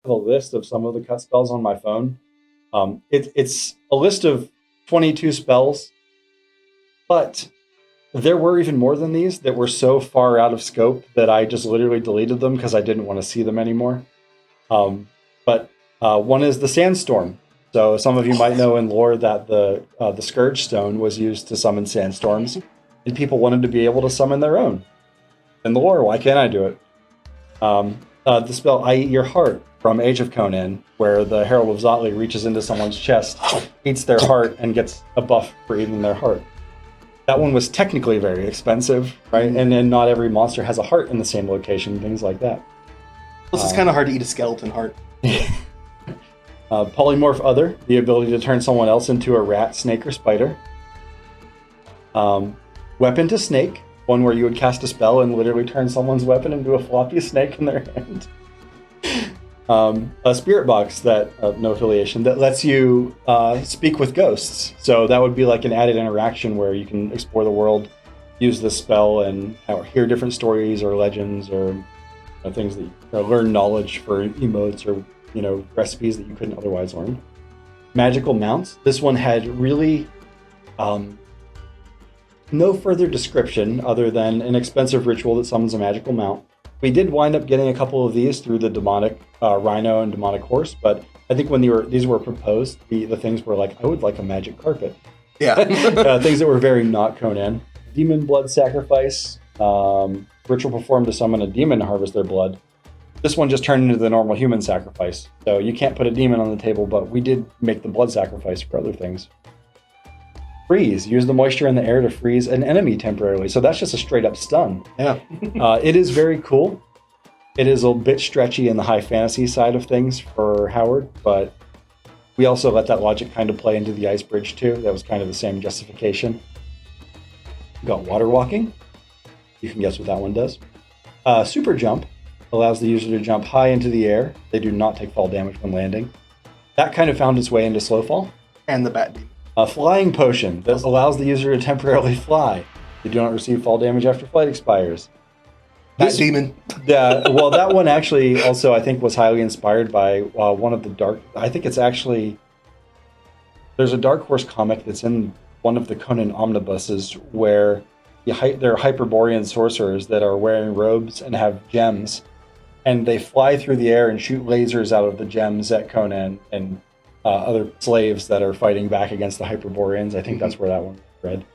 a list of some of the cut spells on my phone. It's a list of 22 spells, but there were even more than these that were so far out of scope that I just literally deleted them because I didn't want to see them anymore. But one is the Sandstorm. So some of you might know in lore that the Scourge Stone was used to summon sandstorms, and people wanted to be able to summon their own. In the lore, why can't I do it? The spell I Eat Your Heart from Age of Conan, where the Herald of Zotli reaches into someone's chest, eats their heart, and gets a buff for eating their heart. That one was technically very expensive, right? And then not every monster has a heart in the same location, things like that. Plus, it's kind of hard to eat a skeleton heart. Polymorph Other, the ability to turn someone else into a rat, snake, or spider. Weapon to Snake, one where you would cast a spell and literally turn someone's weapon into a floppy snake in their hand. A Spirit Box, that no affiliation, that lets you speak with ghosts. So that would be like an added interaction where you can explore the world, use this spell, and hear different stories or legends or things that you learn knowledge for emotes or recipes that you couldn't otherwise learn. Magical Mounts. This one had really no further description other than an expensive ritual that summons a magical mount. We did wind up getting a couple of these through the demonic rhino and demonic horse, but I think when these were proposed, the things were like, I would like a magic carpet. Yeah. Things that were very not Conan. Demon Blood Sacrifice. Ritual performed to summon a demon to harvest their blood. This one just turned into the normal human sacrifice. So you can't put a demon on the table, but we did make the blood sacrifice for other things. Freeze. Use the moisture in the air to freeze an enemy temporarily. So that's just a straight up stun. Yeah. It is very cool. It is a bit stretchy in the high fantasy side of things for Howard, but we also let that logic kind of play into the Ice Bridge too. That was kind of the same justification. We got Water Walking. You can guess what that one does. Super Jump allows the user to jump high into the air. They do not take fall damage when landing. That kind of found its way into Slowfall. And the Bat. A Flying Potion that allows the user to temporarily fly. They do not receive fall damage after flight expires. Bat Demon. Yeah, well, that one actually also, I think, was highly inspired by one of the dark... I think it's actually... There's a Dark Horse comic that's in one of the Conan omnibuses where there are Hyperborean sorcerers that are wearing robes and have gems, and they fly through the air and shoot lasers out of the gems at Conan and other slaves that are fighting back against the Hyperboreans. I think that's where that one was read.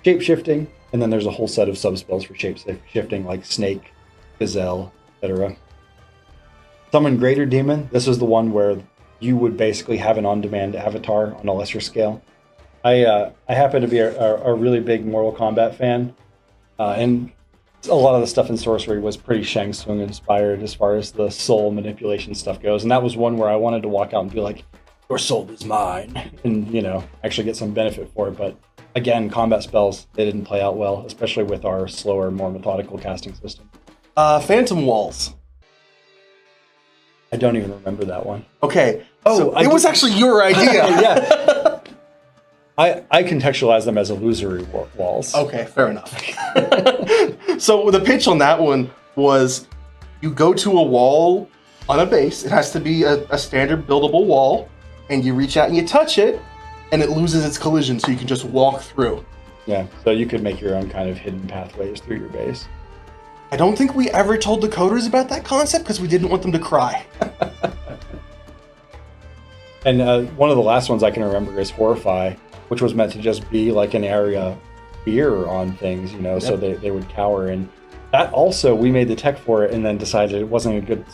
Shape-shifting, and then there's a whole set of sub-spells for shape-shifting, like Snake, Gazelle, etc. Summon Greater Demon. This is the one where you would basically have an on-demand avatar on a lesser scale. I happen to be a really big Mortal Kombat fan, and a lot of the stuff in Sorcery was pretty Shang Tsung inspired as far as the soul manipulation stuff goes, and that was one where I wanted to walk out and be like, your soul is mine, and actually get some benefit for it. But again, combat spells, they didn't play out well, especially with our slower, more methodical casting system. Phantom Walls. I don't even remember that one. Okay. Oh, so it was actually your idea. Yeah. I contextualize them as illusory walls. Okay, fair enough. So the pitch on that one was you go to a wall on a base. It has to be a standard buildable wall, and you reach out and you touch it, and it loses its collision, so you can just walk through. Yeah, so you could make your own kind of hidden pathways through your base. I don't think we ever told the coders about that concept because we didn't want them to cry. And one of the last ones I can remember is Horrify, which was meant to just be like an area fear on things, yep. So they would cower. And that also, we made the tech for it and then decided it wasn't a good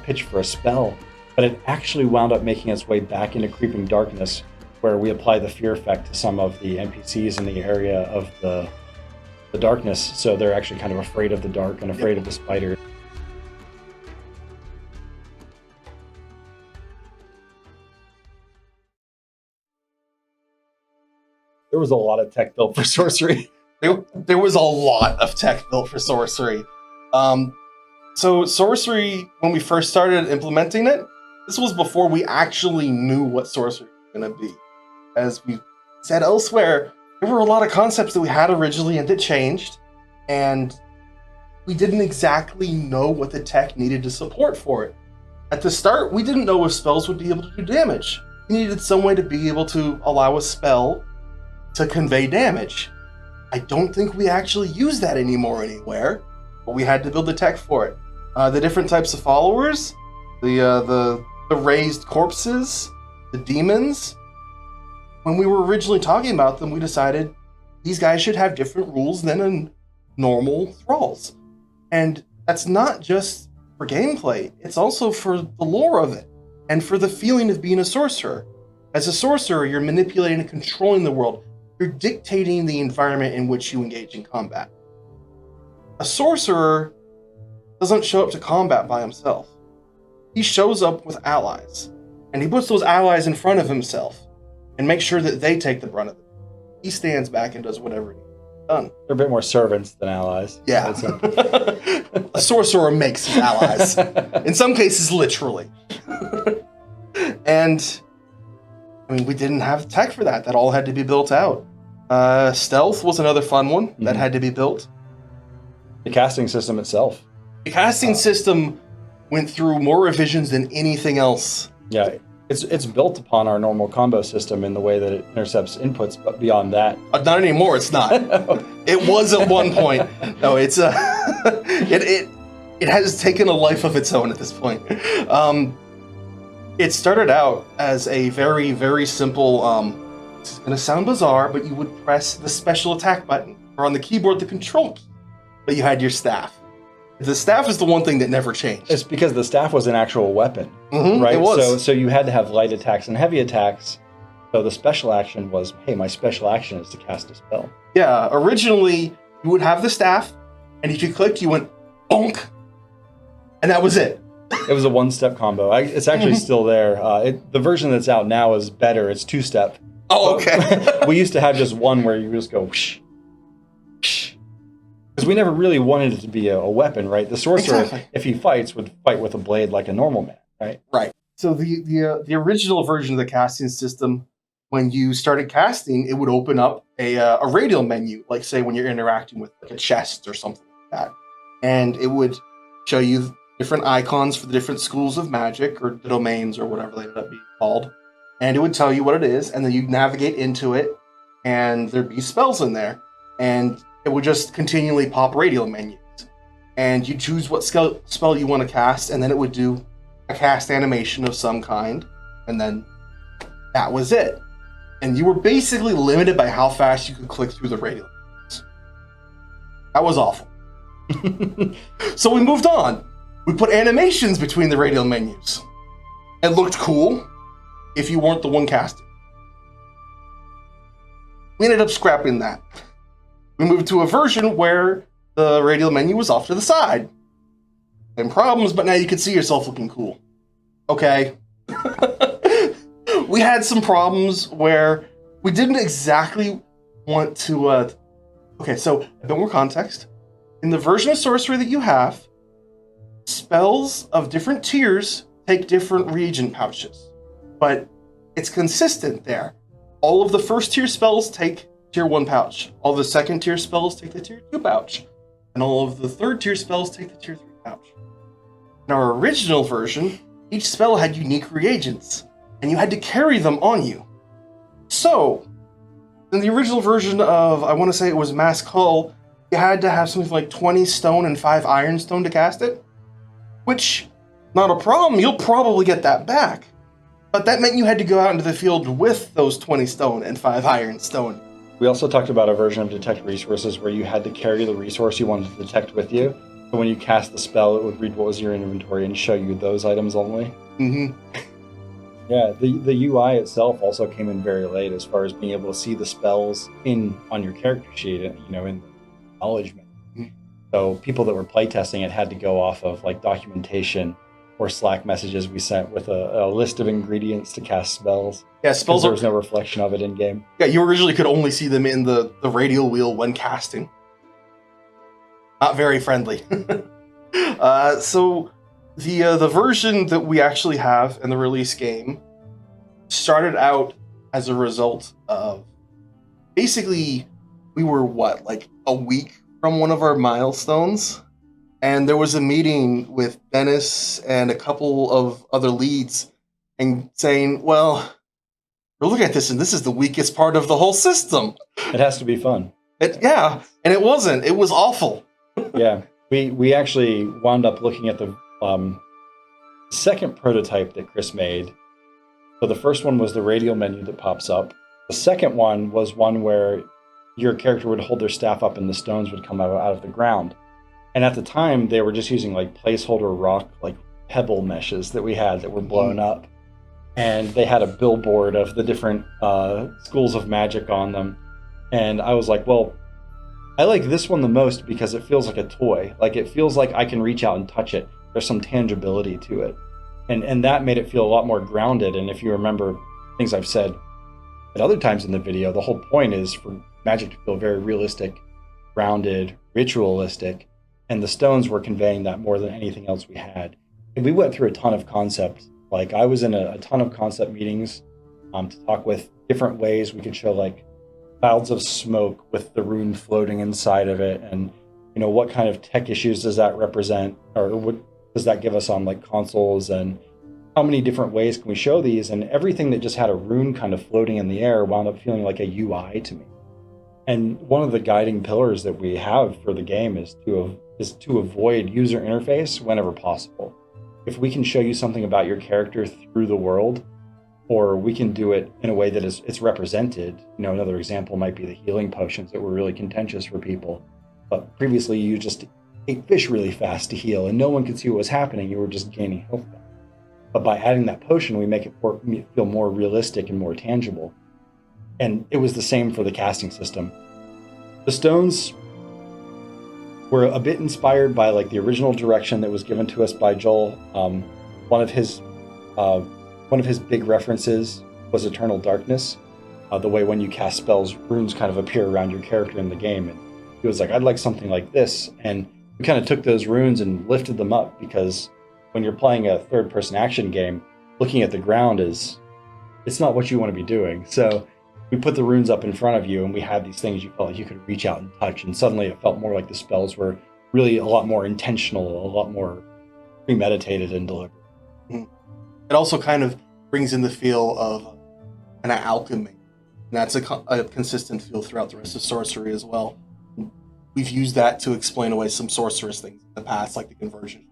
pitch for a spell. But it actually wound up making its way back into Creeping Darkness, where we apply the fear effect to some of the NPCs in the area of the darkness. So they're actually kind of afraid of the dark and afraid of the spider. There was a lot of tech built for Sorcery. There was a lot of tech built for Sorcery. So Sorcery, when we first started implementing it, this was before we actually knew what Sorcery was going to be. As we said elsewhere, there were a lot of concepts that we had originally and that changed, and we didn't exactly know what the tech needed to support for it. At the start, we didn't know if spells would be able to do damage. We needed some way to be able to allow a spell to convey damage. I don't think we actually use that anymore anywhere, but we had to build the tech for it. The different types of followers, the raised corpses, the demons. When we were originally talking about them, we decided these guys should have different rules than a normal thralls. And that's not just for gameplay, it's also for the lore of it, and for the feeling of being a sorcerer. As a sorcerer, you're manipulating and controlling the world. You're dictating the environment in which you engage in combat. A sorcerer doesn't show up to combat by himself. He shows up with allies, and he puts those allies in front of himself and makes sure that they take the brunt of it. He stands back and does whatever needs to be done. They're a bit more servants than allies. Yeah. A sorcerer makes his allies. In some cases, literally. And, I mean, we didn't have tech for that. That all had to be built out. Stealth was another fun one that had to be built. The casting system itself. The casting system went through more revisions than anything else. Yeah, it's built upon our normal combo system in the way that it intercepts inputs, but beyond that, Not anymore. It's not. It was at one point. No, it's it has taken a life of its own at this point. It started out as a very, very simple. It's going to sound bizarre, but you would press the special attack button, or on the keyboard the control key, but you had your staff. The staff is the one thing that never changed. it's because the staff was an actual weapon, right? It was. So you had to have light attacks and heavy attacks. So the special action was, hey, my special action is to cast a spell. Yeah, originally you would have the staff, and if you clicked, you went bonk, and that was it. It was a one-step combo. It's actually still there. The version that's out now is better. It's two-step. Oh, okay. We used to have just one where you just go whoosh, whoosh. Because we never really wanted it to be a weapon, right? The sorcerer, Exactly. if he fights, would fight with a blade like a normal man, right? Right. So the original version of the casting system, when you started casting, it would open up a radial menu, like say when you're interacting with like a chest or something like that, and it would show you different icons for the different schools of magic or the domains or whatever they ended up being called, and it would tell you what it is, and then you'd navigate into it, and there'd be spells in there, and it would just continually pop radial menus, and you choose what spell you want to cast, and then it would do a cast animation of some kind, and then that was it. And you were basically limited by how fast you could click through the radial menus. That was awful. So we moved on. We put animations between the radial menus. It looked cool if you weren't the one casting. We ended up scrapping that. We moved to a version where the radial menu was off to the side. Same problems, but now you can see yourself looking cool. Okay. We had some problems where we didn't exactly want to... Okay, so a bit more context. In the version of Sorcery that you have, spells of different tiers take different reagent pouches. But it's consistent there. All of the first tier spells take tier 1 pouch. All the second tier spells take the tier 2 pouch. And all of the third tier spells take the tier 3 pouch. In our original version, each spell had unique reagents, and you had to carry them on you. So, in the original version of, I want to say it was Mask Hull, you had to have something like 20 stone and 5 iron stone to cast it. Which, not a problem, you'll probably get that back. But that meant you had to go out into the field with those 20 stone and 5 iron stone. We also talked about a version of Detect Resources where you had to carry the resource you wanted to detect with you. So when you cast the spell, it would read what was your inventory and show you those items only. Mm-hmm. Yeah, the UI itself also came in very late as far as being able to see the spells on your character sheet, in the acknowledgement. Mm-hmm. So people that were playtesting it had to go off of like documentation or Slack messages we sent with a list of ingredients to cast spells. Yeah, spells there was no reflection of it in game. Yeah, you originally could only see them in the radial wheel when casting. Not very friendly. So the version that we actually have in the release game started out as a result of basically we were like a week from one of our milestones, and there was a meeting with Dennis and a couple of other leads, and saying, "Well, we're looking at this, and this is the weakest part of the whole system." It has to be fun. Yeah, and it wasn't. It was awful. Yeah, we actually wound up looking at the second prototype that Chris made. So the first one was the radial menu that pops up. The second one was one where your character would hold their staff up and the stones would come out of the ground. And at the time, they were just using like placeholder rock, like pebble meshes that we had that were blown up. And they had a billboard of the different schools of magic on them. And I was like, well, I like this one the most because it feels like a toy. Like it feels like I can reach out and touch it. There's some tangibility to it. And that made it feel a lot more grounded. And if you remember things I've said at other times in the video, the whole point is for magic to feel very realistic, grounded, ritualistic. And the stones were conveying that more than anything else we had. And we went through a ton of concepts. Like I was in a ton of concept meetings to talk with different ways we could show like clouds of smoke with the rune floating inside of it. And, you know, what kind of tech issues does that represent? Or what does that give us on like consoles? And how many different ways can we show these? And everything that just had a rune kind of floating in the air wound up feeling like a UI to me. And one of the guiding pillars that we have for the game is to avoid user interface whenever possible. If we can show you something about your character through the world, or we can do it in a way that it's represented. You know, another example might be the healing potions that were really contentious for people. But previously you just ate fish really fast to heal and no one could see what was happening. You were just gaining health back. But by adding that potion, we make it feel more realistic and more tangible. And it was the same for the casting system. The stones were a bit inspired by like the original direction that was given to us by Joel. One of his big references was Eternal Darkness, the way when you cast spells, runes kind of appear around your character in the game. And he was like, I'd like something like this. And we kind of took those runes and lifted them up because when you're playing a third-person action game, looking at the ground it's not what you want to be doing. So we put the runes up in front of you and we had these things you felt like you could reach out and touch. And suddenly it felt more like the spells were really a lot more intentional, a lot more premeditated and deliberate. It also kind of brings in the feel of an alchemy. And that's a consistent feel throughout the rest of Sorcery as well. We've used that to explain away some sorceress things in the past, like the conversion.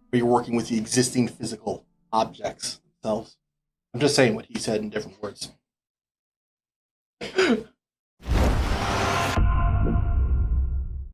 Where you're working with the existing physical objects themselves. I'm just saying what he said in different words.